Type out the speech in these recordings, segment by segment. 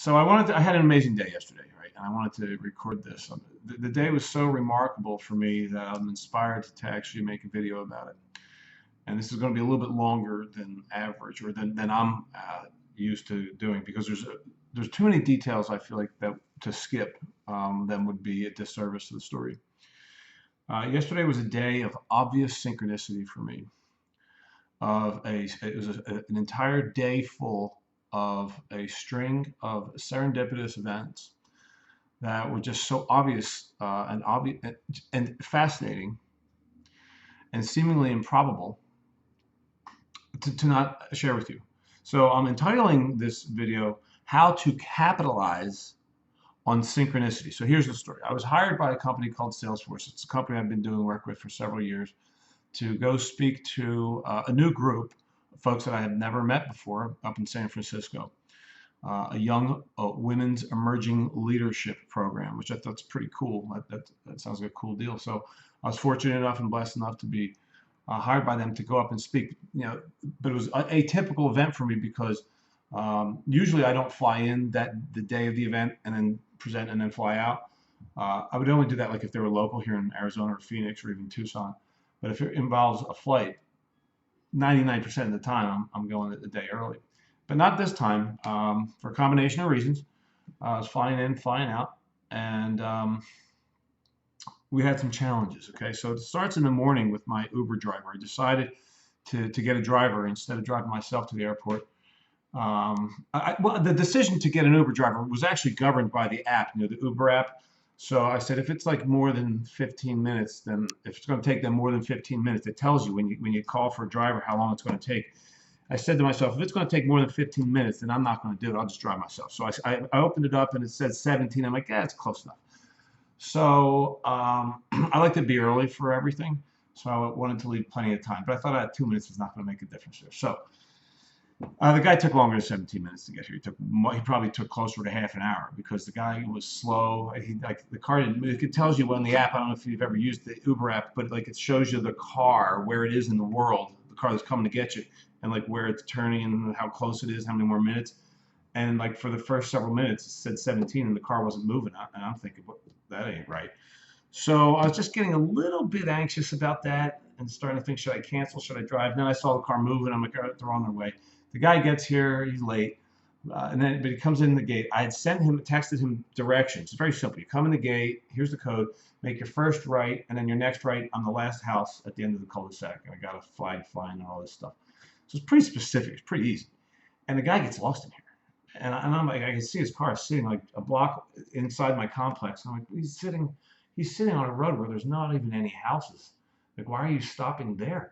So I had an amazing day yesterday, right? And I wanted to record this. The day was so remarkable for me that I'm inspired to actually make a video about it. And this is going to be a little bit longer than average, or than I'm used to doing, because there's too many details I feel like that to skip, that would be a disservice to the story. Yesterday was a day of obvious synchronicity for me. It was an entire day full of a string of serendipitous events that were just so obvious, and fascinating and seemingly improbable to not share with you. So I'm entitling this video, How to Capitalize on Synchronicity. So here's the story. I was hired by a company called Salesforce. It's a company I've been doing work with for several years, to go speak to a new group of folks that I had never met before up in San Francisco. A young women's emerging leadership program, which I thought's pretty cool. That sounds like a cool deal. So I was fortunate enough and blessed enough to be hired by them to go up and speak. But it was a typical event for me, because usually I don't fly in the day of the event and then present and then fly out. I would only do that like if they were local here in Arizona or Phoenix or even Tucson. But if it involves a flight, 99% of the time I'm going a day early. But not this time, for a combination of reasons. I was flying in, flying out, and we had some challenges. Okay, so it starts in the morning with my Uber driver. I decided to get a driver instead of driving myself to the airport. Well, the decision to get an Uber driver was actually governed by the app, the Uber app. So I said, if it's like more than 15 minutes, then if it's going to take them more than 15 minutes, it tells you when you call for a driver how long it's going to take. I said to myself, if it's going to take more than 15 minutes, then I'm not going to do it. I'll just drive myself. So I opened it up and it said 17. I'm like, yeah, it's close enough. So I like to be early for everything. So I wanted to leave plenty of time. But I thought 2 minutes was not going to make a difference there. So the guy took longer than 17 minutes to get here. He probably took closer to half an hour, because the guy was slow. The car didn't. It tells you on the app. I don't know if you've ever used the Uber app, but like it shows you the car, where it is in the world, the car that's coming to get you, and like where it's turning and how close it is, how many more minutes. And like for the first several minutes, it said 17, and the car wasn't moving. And I'm thinking, well, that ain't right. So I was just getting a little bit anxious about that and starting to think, should I cancel? Should I drive? Then I saw the car moving. I'm like, all right, they're on their way. The guy gets here, he's late, but he comes in the gate. I had texted him directions. It's very simple. You come in the gate, here's the code, make your first right, and then your next right on the last house at the end of the cul-de-sac. And I got a flag flying and all this stuff. So it's pretty specific. It's pretty easy. And the guy gets lost in here. And I'm like, I can see his car sitting like a block inside my complex. And I'm like, he's sitting on a road where there's not even any houses. Like, why are you stopping there?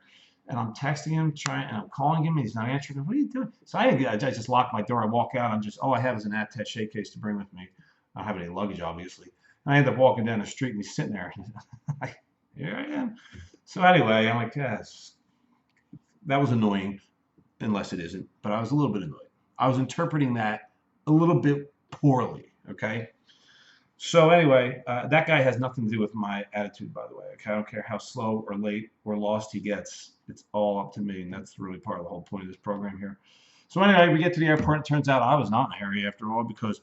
And I'm texting him, and I'm calling him, and he's not answering. What are you doing? So I just lock my door. I walk out. All I have is an attaché case to bring with me. I don't have any luggage, obviously. And I end up walking down the street, and he's sitting there. Here I am. So anyway, I'm like, yes, that was annoying, unless it isn't. But I was a little bit annoyed. I was interpreting that a little bit poorly, okay? So anyway, that guy has nothing to do with my attitude, by the way. Okay? I don't care how slow or late or lost he gets. It's all up to me, and that's really part of the whole point of this program here. So anyway, we get to the airport, and it turns out I was not in a hurry after all, because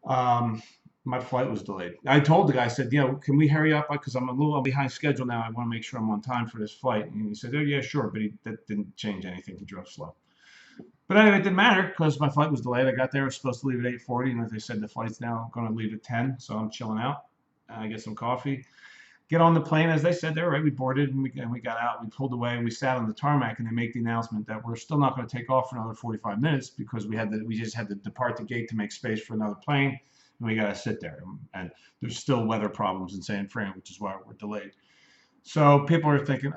my flight was delayed. I told the guy, I said, can we hurry up? Because I'm a little behind schedule now. I want to make sure I'm on time for this flight. And he said, oh, yeah, sure. But that didn't change anything. He drove slow. But anyway, it didn't matter, because my flight was delayed. I got there, I was supposed to leave at 8:40, and as they said, the flight's now going to leave at 10, so I'm chilling out. I get some coffee, get on the plane. As they said, they were right. We boarded, and we got out. We pulled away, and we sat on the tarmac, and they make the announcement that we're still not going to take off for another 45 minutes, because we just had to depart the gate to make space for another plane, and we got to sit there. And there's still weather problems in San Fran, which is why we're delayed. So people are thinking,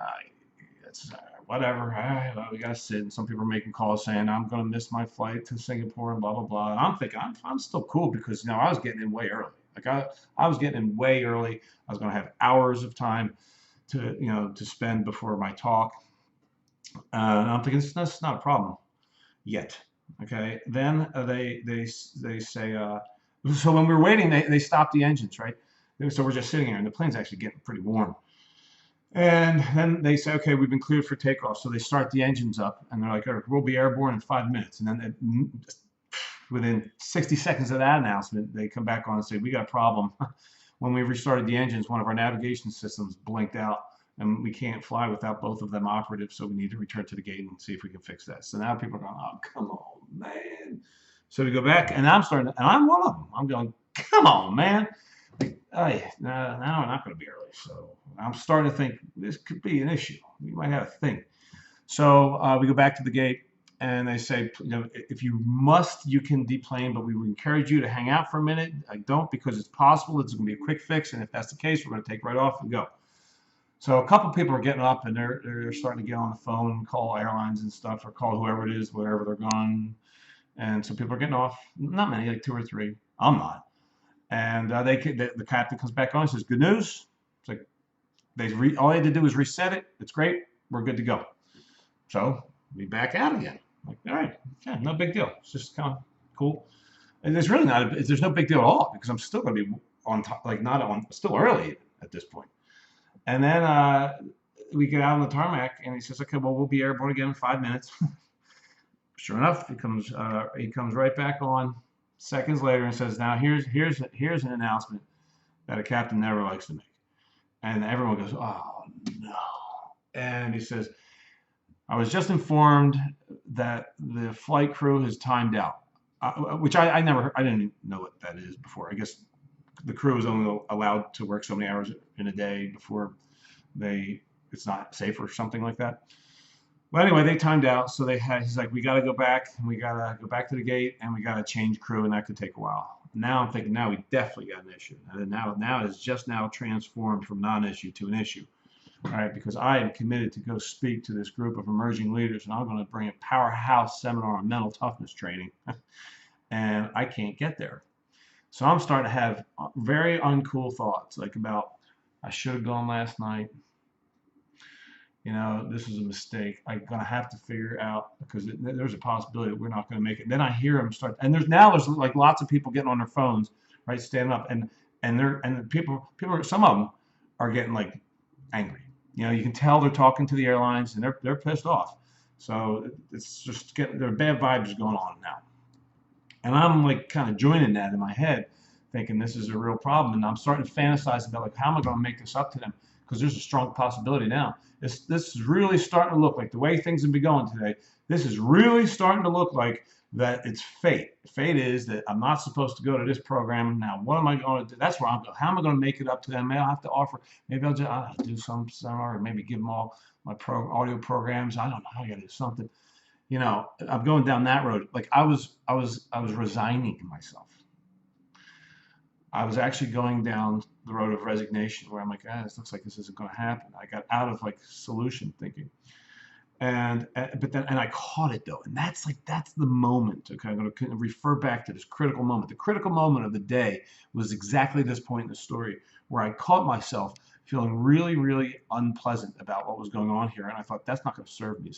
it's whatever, well, we gotta sit. And some people are making calls saying, I'm gonna miss my flight to Singapore and blah blah blah. And I'm thinking, I'm still cool, because I was getting in way early. Like I was getting in way early. I was gonna have hours of time to spend before my talk. And I'm thinking, that's not a problem yet. Okay. Then they say, so when we were waiting, they stopped the engines, right? So we're just sitting here, and the plane's actually getting pretty warm. And then they say, okay, we've been cleared for takeoff. So they start the engines up, and they're like, all right, we'll be airborne in 5 minutes. And then within 60 seconds of that announcement, they come back on and say, we got a problem. When we restarted the engines, one of our navigation systems blinked out, and we can't fly without both of them operative, so we need to return to the gate and see if we can fix that. So now people are going, oh, come on, man. So we go back, and I'm one of them. I'm going, come on, man. Like, hey, now I'm not going to be early. So I'm starting to think this could be an issue. We might have to think. So we go back to the gate, and they say, if you must, you can deplane, but we would encourage you to hang out for a minute. I don't, because it's possible it's going to be a quick fix, and if that's the case, we're going to take right off and go. So a couple of people are getting up, and they're starting to get on the phone and call airlines and stuff, or call whoever it is, wherever they're going. And so people are getting off. Not many, like 2 or 3. I'm not. And the captain comes back on and says, good news. It's like all they had to do was reset it. It's great. We're good to go. So we back out again. Like, all right, yeah, no big deal. It's just kind of cool. And there's really there's no big deal at all, because I'm still going to be on top, like not on, still early at this point. And then we get out on the tarmac, and he says, okay, well, we'll be airborne again in 5 minutes. Sure enough, he comes right back on seconds later and says, now here's an announcement that a captain never likes to make. And everyone goes, oh, no. And he says, I was just informed that the flight crew has timed out, which I didn't know what that is before. I guess the crew is only allowed to work so many hours in a day before it's not safe or something like that. Well, anyway, they timed out, so he's like, we got to go back, and we got to go back to the gate, and we got to change crew, and that could take a while. Now I'm thinking, now we definitely got an issue. And now it's just now transformed from non-issue to an issue. All right, because I am committed to go speak to this group of emerging leaders, and I'm going to bring a powerhouse seminar on mental toughness training, and I can't get there. So I'm starting to have very uncool thoughts, like about, I should have gone last night. This is a mistake. I'm going to have to figure out, because there's a possibility that we're not going to make it. Then I hear them start, and there's like lots of people getting on their phones, right, standing up, and people, some of them are getting like angry. You can tell they're talking to the airlines, and they're pissed off. So it's just there are bad vibes going on now. And I'm like kind of joining that in my head, thinking this is a real problem. And I'm starting to fantasize about, like, how am I going to make this up to them? Because there's a strong possibility now. This is really starting to look like, the way things have been going today, this is really starting to look like that it's fate. Fate is that I'm not supposed to go to this program. Now, what am I going to do? That's where I'm going. How am I going to make it up to them? Maybe I'll have to offer, maybe I'll just do some seminar, or maybe give them all my audio programs. I don't know. I got to do something. I'm going down that road. Like I was resigning myself. I was actually going down the road of resignation, where I'm like, this looks like this isn't going to happen. I got out of like solution thinking, but then I caught it though, and that's the moment. Okay, I'm going to refer back to this critical moment. The critical moment of the day was exactly this point in the story, where I caught myself feeling really, really unpleasant about what was going on here, and I thought, that's not going to serve me.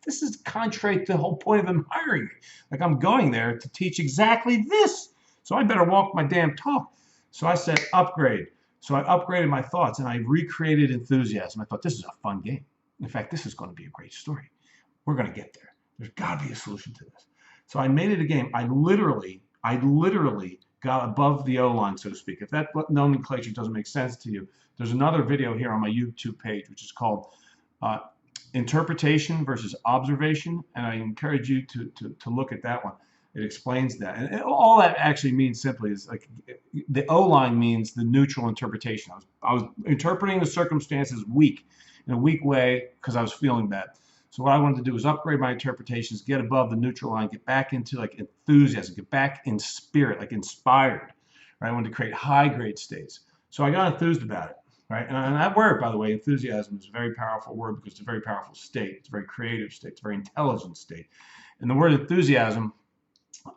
This is contrary to the whole point of them hiring me. Like, I'm going there to teach exactly this. So I better walk my damn talk. So I said upgrade. So I upgraded my thoughts, and I recreated enthusiasm. I thought, this is a fun game. In fact, this is going to be a great story. We're going to get there. There's got to be a solution to this. So I made it a game. I literally got above the O line, so to speak. If that nomenclature doesn't make sense to you, there's another video here on my YouTube page, which is called Interpretation versus Observation, and I encourage you to look at that one. It explains that. And all that actually means simply is, like, the O line means the neutral interpretation. I was interpreting the circumstances in a weak way, because I was feeling bad. So what I wanted to do was upgrade my interpretations, get above the neutral line, get back into like enthusiasm, get back in spirit, like inspired. Right? I wanted to create high grade states. So I got enthused about it. Right? And that word, by the way, enthusiasm, is a very powerful word, because it's a very powerful state. It's a very creative state. It's a very intelligent state. And the word enthusiasm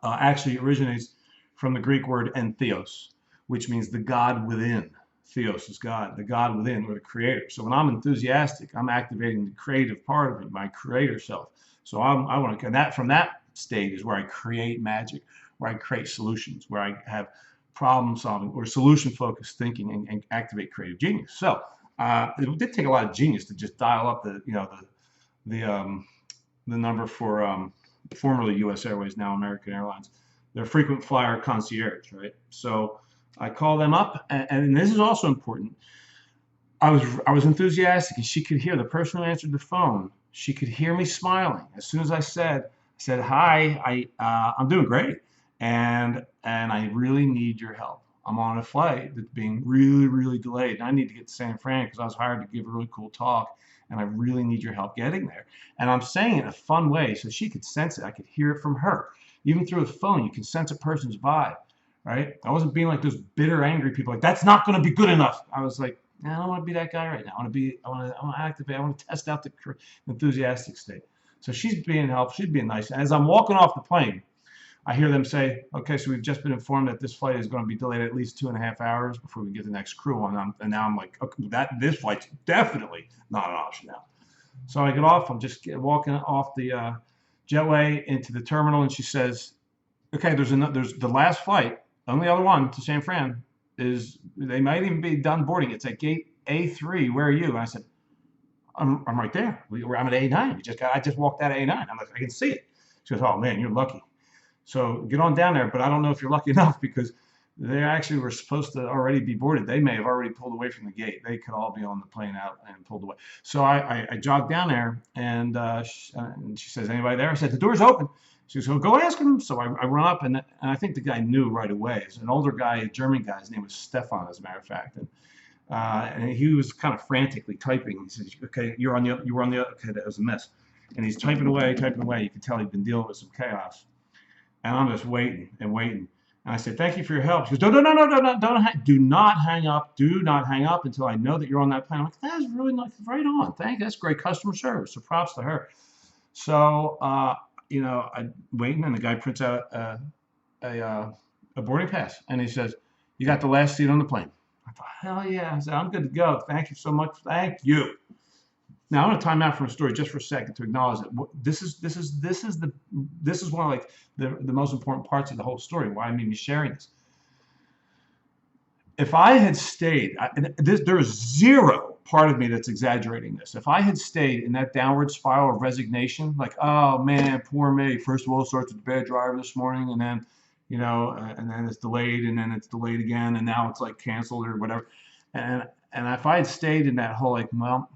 actually originates from the Greek word entheos, which means the God within. Theos is God, the God within, or the creator. So when I'm enthusiastic, I'm activating the creative part of me, my creator self. So I want to, and that from that state is where I create magic, where I create solutions, where I have problem solving or solution focused thinking, and activate creative genius. So it did take a lot of genius to just dial up the number for formerly U.S. Airways, now American Airlines, their frequent flyer concierge, right? So I call them up, and this is also important. I was enthusiastic, and she could hear the person who answered the phone. She could hear me smiling as soon as I said hi. I'm doing great, and I really need your help. I'm on a flight that's being really delayed, and I need to get to San Fran because I was hired to give a really cool talk, and I really need your help getting there. And I'm saying it in a fun way so she could sense it. I could hear it from her. Even through a phone, you can sense a person's vibe, right? I wasn't being like those bitter, angry people, like that's not going to be good enough. I was like, I don't want to be that guy right now. I want to activate. I want to test out the enthusiastic state. So she's being helpful. She's being nice. And as I'm walking off the plane, I hear them say, okay, so we've just been informed that this flight is going to be delayed at least 2.5 hours before we get the next crew on. And now I'm like, okay, this flight's definitely not an option now. So I get off. I'm just walking off the jetway into the terminal, and she says, okay, there's the last flight, only other one to San Fran is, they might even be done boarding. It's at gate A3. Where are you? And I said, I'm right there. I'm at A9. I just walked out of A9. I'm like, I can see it. She goes, oh man, you're lucky. So get on down there, but I don't know if you're lucky enough because they actually were supposed to already be boarded. They may have already pulled away from the gate. They could all be on the plane out and pulled away. So I jogged down there, and she says, anybody there? I said, the door's open. She goes, well, go ask him. So I run up, and I think the guy knew right away. It's an older guy, a German guy. His name was Stefan, as a matter of fact. And he was kind of frantically typing. He says, okay, you were on the, okay, that was a mess. And he's typing away. You could tell he'd been dealing with some chaos. And I'm just waiting and waiting. And I said, thank you for your help. She goes, no, do not hang up. Do not hang up until I know that you're on that plane. I'm like, that's really nice. Right on. That's great customer service. So props to her. So, I'm waiting, and the guy prints out a boarding pass. And he says, you got the last seat on the plane. I thought, hell yeah. I said, I'm good to go. Thank you so much. Thank you. Now I'm going to time out from the story just for a second to acknowledge that this is one of like the most important parts of the whole story. Why I made me sharing this. If I had stayed, there is zero part of me that's exaggerating this. If I had stayed in that downward spiral of resignation, like, oh man, poor me. First of all, it starts with the bad driver this morning, and then, and then it's delayed, and then it's delayed again, and now it's like canceled or whatever. And if I had stayed in that whole like, well,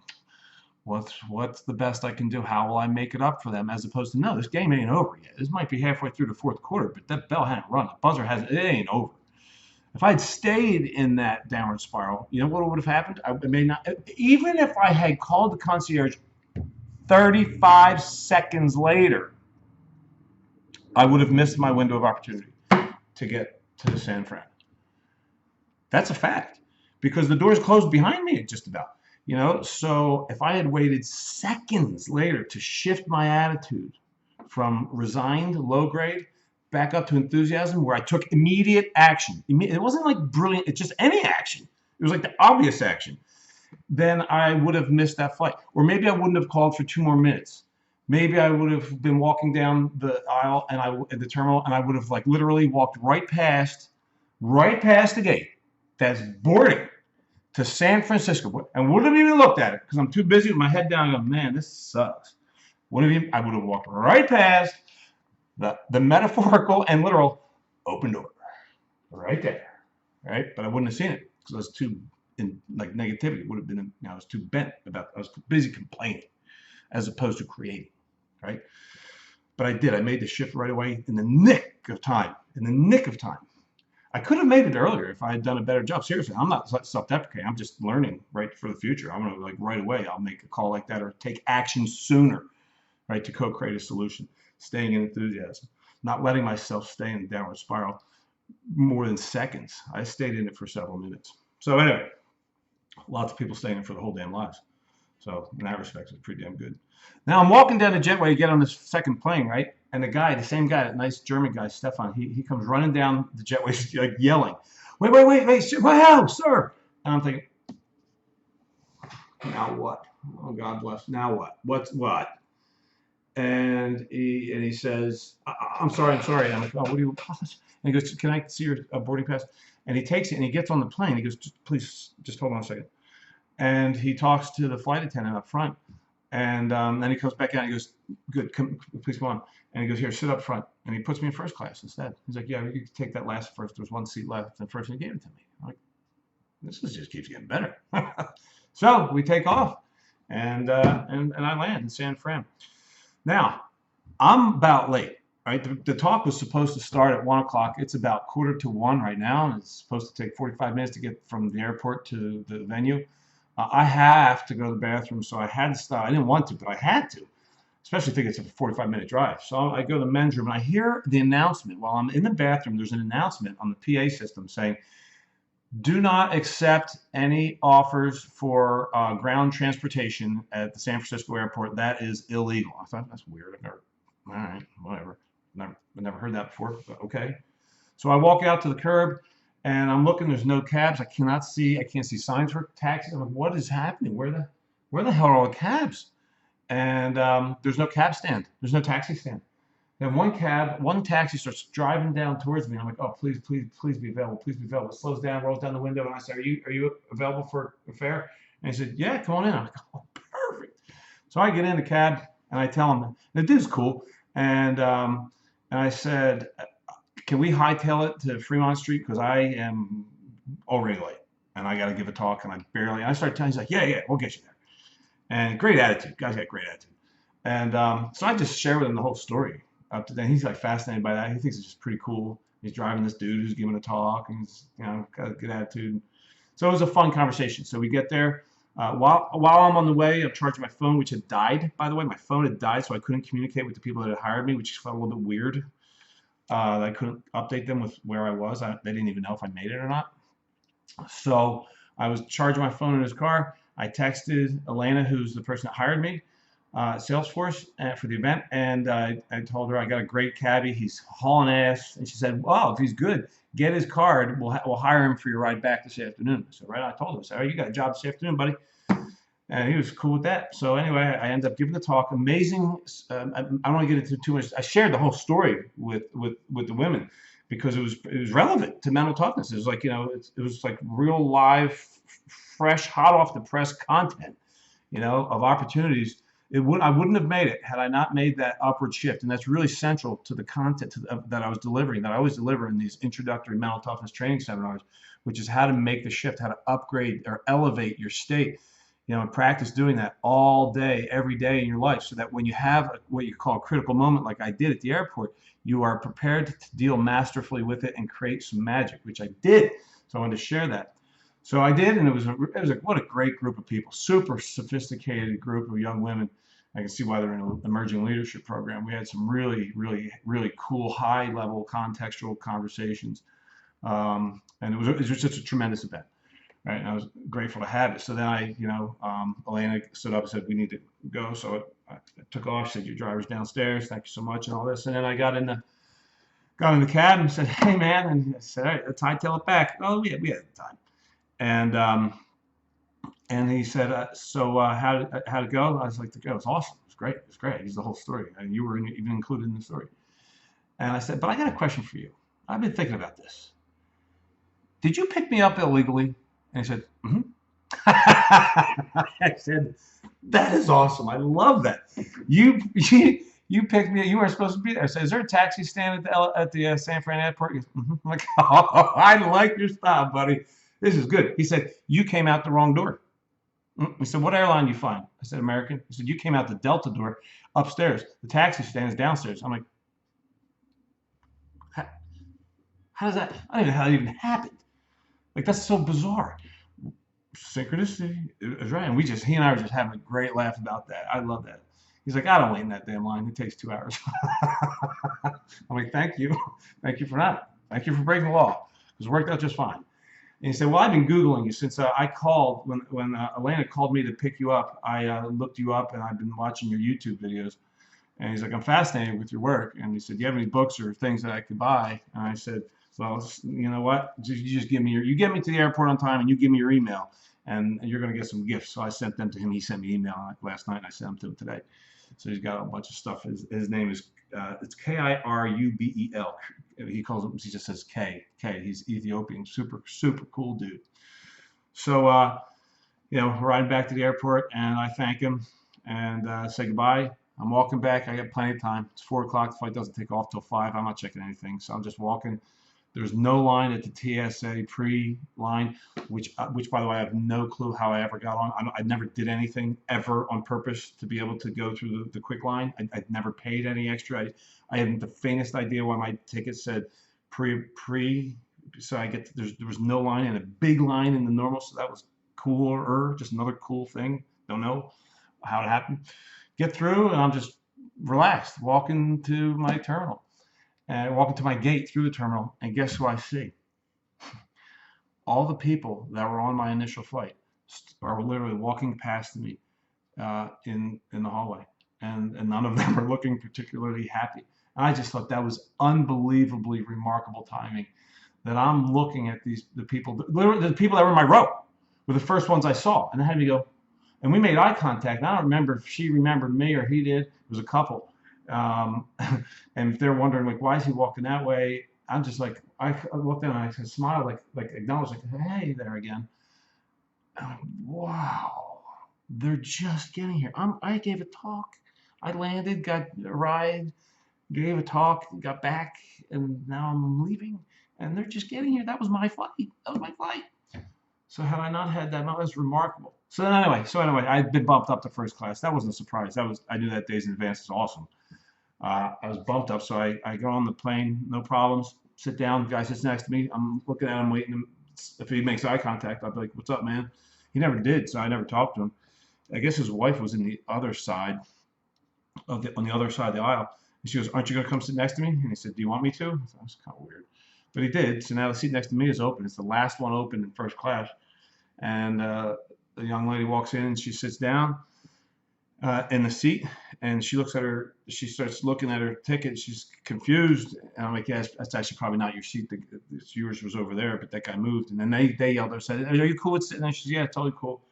what's the best I can do? How will I make it up for them? As opposed to, no, this game ain't over yet. This might be halfway through the fourth quarter, but that bell hadn't run. The buzzer hasn't. It ain't over. If I'd stayed in that downward spiral, you know what would have happened? I may not. Even if I had called the concierge 35 seconds later, I would have missed my window of opportunity to get to the San Fran. That's a fact, because the doors closed behind me just about. So if I had waited seconds later to shift my attitude from resigned, low grade, back up to enthusiasm, where I took immediate action. It wasn't like brilliant, it's just any action. It was like the obvious action. Then I would have missed that flight. Or maybe I wouldn't have called for 2 more minutes. Maybe I would have been walking down the aisle at the terminal, and I would have like literally walked right past the gate that's boarding to San Francisco, and wouldn't have even looked at it because I'm too busy with my head down going, man, this sucks. I would have walked right past the metaphorical and literal open door right there, right? But I wouldn't have seen it because I was too in like negativity. It would have been, I was too bent about, I was too busy complaining as opposed to creating, right? But I did. I made the shift right away in the nick of time. I could have made it earlier if I had done a better job. Seriously, I'm not self-deprecating. I'm just learning right for the future. I'm going to like right away, I'll make a call like that or take action sooner, right, to co-create a solution. Staying in enthusiasm, not letting myself stay in the downward spiral more than seconds. I stayed in it for several minutes. So anyway, lots of people stay in it for the whole damn lives. So in that respect, it's pretty damn good. Now I'm walking down the jetway to get on this second plane, right? And the same guy, that nice German guy, Stefan, he comes running down the jetway, like yelling, wait, wow, sir. And I'm thinking, now what? Oh, God bless. Now what? What? And he says, I'm sorry. I'm like, oh, what do you apologize? And he goes, can I see your boarding pass? And he takes it and he gets on the plane. He goes, please, just hold on a second. And he talks to the flight attendant up front. And then he comes back out and he goes, good, please come on. And he goes, here, sit up front. And he puts me in first class instead. He's like, yeah, you can take that last first. There's one seat left. And first, he gave it to me. I'm like, this just keeps getting better. So we take off, and I land in San Fran. Now, I'm about late, right? The talk was supposed to start at 1 o'clock. It's about 1:45 right now, and it's supposed to take 45 minutes to get from the airport to the venue. I have to go to the bathroom, so I had to stop. I didn't want to, but I had to, especially if it's a 45-minute drive. So I go to the men's room, and I hear the announcement. While I'm in the bathroom, there's an announcement on the PA system saying, do not accept any offers for ground transportation at the San Francisco airport. That is illegal. I thought, that's weird. All right, whatever. Never heard that before, but okay. So I walk out to the curb, and I'm looking. There's no cabs. I can't see signs for taxis. I'm like, what is happening? Where the hell are all the cabs? And there's no cab stand. There's no taxi stand. Then one taxi starts driving down towards me. I'm like, oh, please be available. Please be available. It slows down, rolls down the window, and I said, are you available for a fare? And he said, yeah, come on in. I'm like, oh, perfect. So I get in the cab, and I tell him, and the dude's cool. And I said, can we hightail it to Fremont Street? Because I am already late, and I got to give a talk, and I started telling him, he's like, yeah, we'll get you there. And great attitude. Guy's got great attitude. And so I just share with him the whole story. Up to then, he's like fascinated by that. He thinks it's just pretty cool. He's driving this dude who's giving a talk, and he's got a good attitude. So it was a fun conversation. So we get there. While I'm on the way, I'm charging my phone, which had died. By the way, my phone had died, so I couldn't communicate with the people that had hired me, which felt a little bit weird. I couldn't update them with where I was. They didn't even know if I made it or not. So I was charging my phone in his car. I texted Elena, who's the person that hired me, Salesforce for the event, and I told her I got a great cabbie. He's hauling ass, and she said, "Wow, if he's good, get his card. We'll hire him for your ride back this afternoon." So right, I told him, I said, "Oh, you got a job this afternoon, buddy," and he was cool with that. So anyway, I ended up giving the talk. Amazing. I don't want to get into too much. I shared the whole story with the women because it was relevant to mental toughness. It was like it was like real live, fresh, hot off the press content, of opportunities. I wouldn't have made it had I not made that upward shift, and that's really central to the content that I was delivering, that I always deliver in these introductory mental toughness training seminars, which is how to make the shift, how to upgrade or elevate your state, and practice doing that all day, every day in your life, so that when you have what you call a critical moment, like I did at the airport, you are prepared to deal masterfully with it and create some magic, which I did. So I wanted to share that. So I did, and it was what a great group of people, super sophisticated group of young women. I can see why they're in an emerging leadership program. We had some really, really, really cool, high-level, contextual conversations, and it was just a tremendous event, right? And I was grateful to have it. So then Elena stood up and said, "We need to go." So I took off. She said, "Your driver's downstairs. Thank you so much," and all this. And then I got in the cab and said, "Hey, man," and I said, "All right, let's hightail it back." Oh, we had time. And he said, so how'd it go? I was like, it was awesome. It was great. It was great. He's the whole story. And you were even included in the story. And I said, but I got a question for you. I've been thinking about this. Did you pick me up illegally? And he said, mm-hmm. I said, that is awesome. I love that. You picked me up. You weren't supposed to be there. I said, is there a taxi stand at the San Fran airport? He goes, mm-hmm. I'm like, oh, I like your style, buddy. This is good. He said, you came out the wrong door. He said, what airline you flying? I said, American. He said, you came out the Delta door upstairs. The taxi stand is downstairs. I'm like, how does that? I don't even know how that even happened. Like, that's so bizarre. Synchronicity is right. And he and I were just having a great laugh about that. I love that. He's like, I don't wait in that damn line. It takes 2 hours. I'm like, thank you. Thank you for that. Thank you for breaking the law. It worked out just fine. And he said, well, I've been Googling you since I called. When Elena called me to pick you up, I looked you up, and I've been watching your YouTube videos. And he's like, I'm fascinated with your work. And he said, do you have any books or things that I could buy? And I said, well, you know what? You just give me you get me to the airport on time, and you give me your email, and you're going to get some gifts. So I sent them to him. He sent me an email last night, and I sent them to him today. So he's got a bunch of stuff. His name is it's Kirubel. He just says K. He's Ethiopian, super cool dude. So riding back to the airport, and I thank him and say goodbye. I'm walking back. I got plenty of time. It's 4 o'clock. The flight doesn't take off till 5. I'm not checking anything. So I'm just walking. There's no line at the TSA pre-line, which by the way, I have no clue how I ever got on. I never did anything ever on purpose to be able to go through the quick line. I'd never paid any extra. I hadn't the faintest idea why my ticket said pre. So there was no line and a big line in the normal. So that was cooler, just another cool thing. Don't know how it happened. Get through, and I'm just relaxed, walking to my terminal. And I walk into my gate through the terminal, and guess who I see? All the people that were on my initial flight are literally walking past me in the hallway, and none of them are looking particularly happy. And I just thought that was unbelievably remarkable timing. That I'm looking at the people that were in my row were the first ones I saw, and I had me go. And we made eye contact. And I don't remember if she remembered me or he did. It was a couple. And if they're wondering, like, why is he walking that way? I'm just like, I looked at him and I smiled, like acknowledged, like, hey there again. I'm like, wow, they're just getting here. I gave a talk. I landed, got a ride, gave a talk, got back, and now I'm leaving. And they're just getting here. That was my flight. That was my flight. So had I not had that, that was remarkable. So anyway, I'd been bumped up to first class. That wasn't a surprise. I knew that days in advance. It's awesome. I was bumped up, so I go on the plane, no problems. Sit down. The guy sits next to me. I'm looking at him, waiting. If he makes eye contact, I'll be like, "What's up, man?" He never did, so I never talked to him. I guess his wife was in the other side on the other side of the aisle. And she goes, "Aren't you going to come sit next to me?" And he said, "Do you want me to?" I thought, that was kind of weird. But he did. So now the seat next to me is open. It's the last one open in first class. And the young lady walks in and she sits down in the seat, and she looks at her. She starts looking at her ticket. She's confused. And I'm like, "Yes, that's actually probably not your seat. Yours was over there, but that guy moved." And then they yelled and said, "Are you cool with sitting there?" She says, "Yeah, totally cool."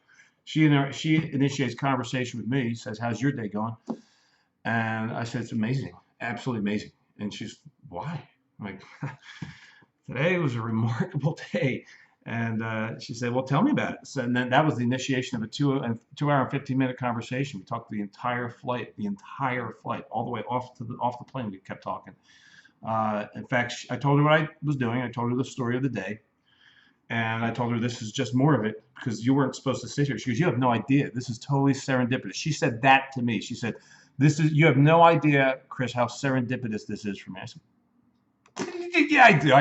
She initiates conversation with me. Says, "How's your day going?" And I said, "It's amazing, absolutely amazing." And she's, "Why?" I'm like, "Today was a remarkable day." And she said, "Well, tell me about it." So, and then that was the initiation of a 2 hour and 15-minute conversation. We talked the entire flight, all the way off the plane. We kept talking. In fact, I told her what I was doing. I told her the story of the day, and I told her this is just more of it because you weren't supposed to sit here. She goes, "You have no idea. This is totally serendipitous." She said that to me. She said, "You have no idea, Chris, how serendipitous this is for me." I said, "Yeah, I do.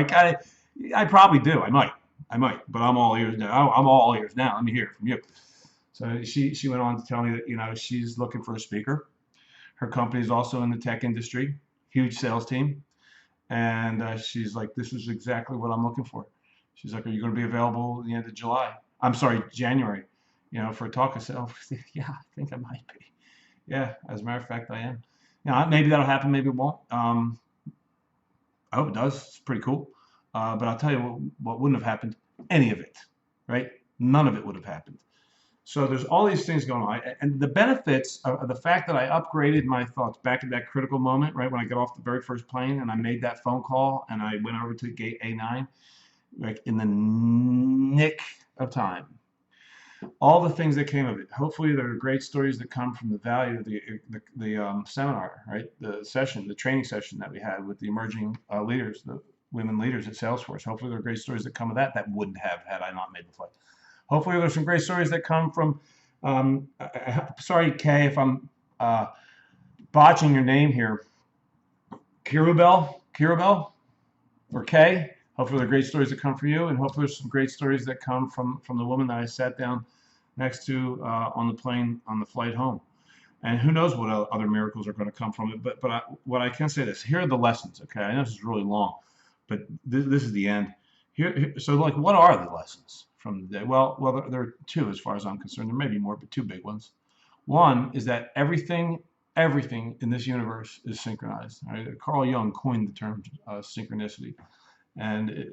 I probably do. I might, but I'm all ears now. I'm all ears now. Let me hear it from you." So she went on to tell me that she's looking for a speaker. Her company is also in the tech industry, huge sales team, and she's like, "This is exactly what I'm looking for." She's like, "Are you going to be available at the end of July? I'm sorry, January, for a talk?" I said, "Oh, yeah, I think I might be. Yeah, as a matter of fact, I am. Maybe that'll happen, maybe it won't. I hope it does. It's pretty cool. But I'll tell you what wouldn't have happened. Any of it, right? None of it would have happened. So there's all these things going on. And the benefits of the fact that I upgraded my thoughts back at that critical moment, right, when I got off the very first plane and I made that phone call and I went over to gate A9, like in the nick of time. All the things that came of it. Hopefully, there are great stories that come from the value of the seminar, right? The training session that we had with the emerging leaders, the women leaders at Salesforce. Hopefully, there are great stories that come of that wouldn't have had I not made the flight. Hopefully, there's some great stories that come from. Sorry, Kay, if I'm botching your name here. Kirubel, or Kay. Hopefully, there are great stories that come from you, and hopefully, there's some great stories that come from the woman that I sat down next to on the plane on the flight home. And who knows what other miracles are going to come from it. But what I can say is, here are the lessons. Okay, I know this is really long, but this is the end. So, like, what are the lessons from the day? Well, there are two as far as I'm concerned. There may be more, but two big ones. One is that everything in this universe is synchronized. Right? Carl Jung coined the term synchronicity. And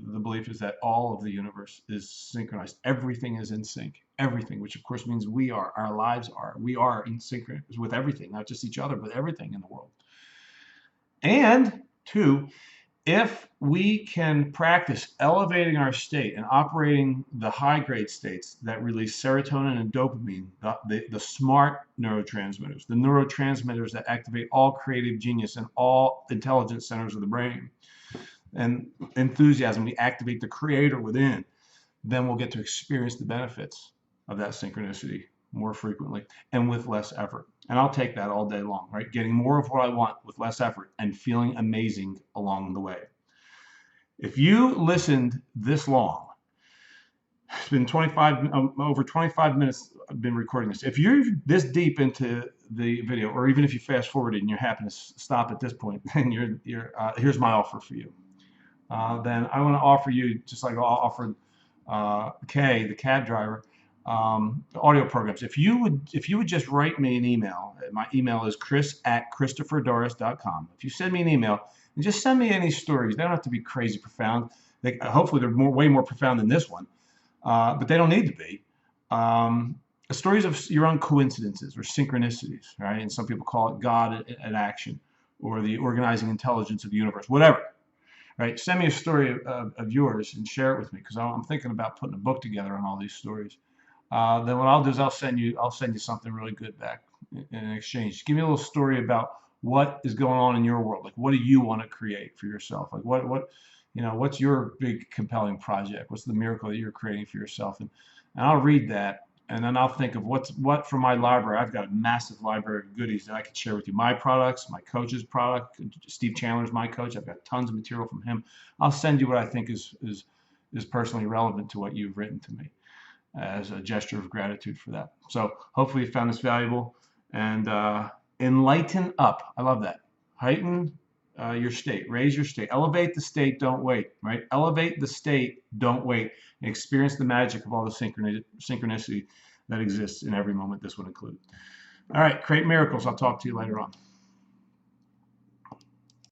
the belief is that all of the universe is synchronized. Everything is in sync. Everything, which of course means our lives are. We are in sync with everything, not just each other, but everything in the world. And two, if we can practice elevating our state and operating the high grade states that release serotonin and dopamine, the smart neurotransmitters, the neurotransmitters that activate all creative genius and all intelligence centers of the brain, and enthusiasm, we activate the creator within, then we'll get to experience the benefits of that synchronicity more frequently and with less effort. And I'll take that all day long, right? Getting more of what I want with less effort and feeling amazing along the way. If you listened this long, it's been over 25 minutes I've been recording this. If you're this deep into the video, or even if you fast forwarded and you happen to stop at this point, then here's my offer for you. Then I want to offer you, just like I offered Kay, the cab driver, the audio programs. If you would just write me an email, my email is chris@christopherdorris.com. If you send me an email and just send me any stories, they don't have to be crazy profound. Hopefully they're way more profound than this one, but they don't need to be. Stories of your own coincidences or synchronicities, right? And some people call it God at action, or the organizing intelligence of the universe, whatever. Right? Send me a story of yours and share it with me, because I'm thinking about putting a book together on all these stories. Then what I'll do is I'll send you something really good back in exchange. Just give me a little story about what is going on in your world. Like, what do you want to create for yourself? Like, what's your big compelling project? What's the miracle that you're creating for yourself? And I'll read that, and then I'll think of what from my library. I've got a massive library of goodies that I could share with you. My products, my coach's product. Steve Chandler's my coach. I've got tons of material from him. I'll send you what I think is personally relevant to what you've written to me, as a gesture of gratitude for that. So hopefully you found this valuable, and enlighten up. I love that. Heighten your state, raise your state, elevate the state, don't wait, right? Elevate the state, don't wait, and experience the magic of all the synchronicity that exists in every moment, this would include. All right, create miracles. I'll talk to you later on.